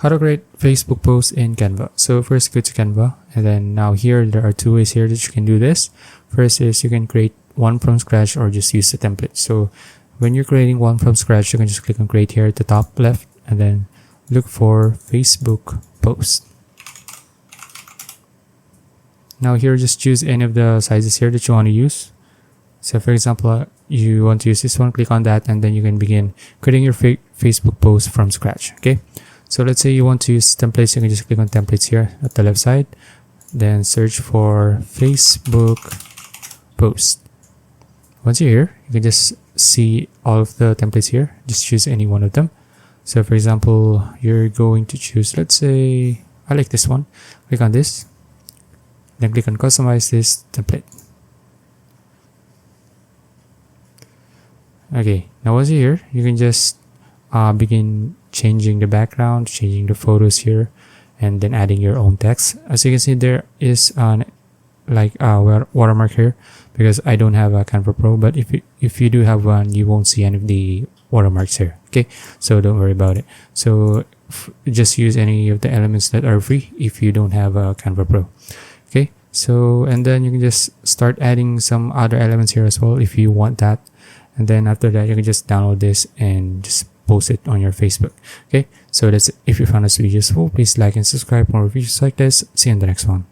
How to create Facebook posts in Canva. So first go to Canva, and then now here there are two ways here that you can do this. First is you can create one from scratch or just use the template. So when you're creating one from scratch, you can just click on create here at the top left and then look for Facebook post. Now here just choose any of the sizes here that you want to use. So for example, you want to use this one, click on that, and then you can begin creating your Facebook post from scratch. Okay, so let's say you want to use templates. You can just click on templates here at the left side, then search for Facebook post. Once you're here, you can just see all of the templates here. Just choose any one of them. So for example, you're going to choose, let's say I like this one. Click on this, then click on customize this template. Okay, now once you're here, you can just begin changing the background, changing the photos here, and then adding your own text. As you can see, there is an watermark here because I don't have a Canva Pro, but if you do have one, you won't see any of the watermarks here. Okay, so don't worry about it. So just use any of the elements that are free if you don't have a Canva Pro. Okay, so and then you can just start adding some other elements here as well if you want that. And then after that, you can just download this and just post it on your Facebook. Okay, so that's it. If you found this video useful, please like and subscribe for more videos like this. See you in the next one.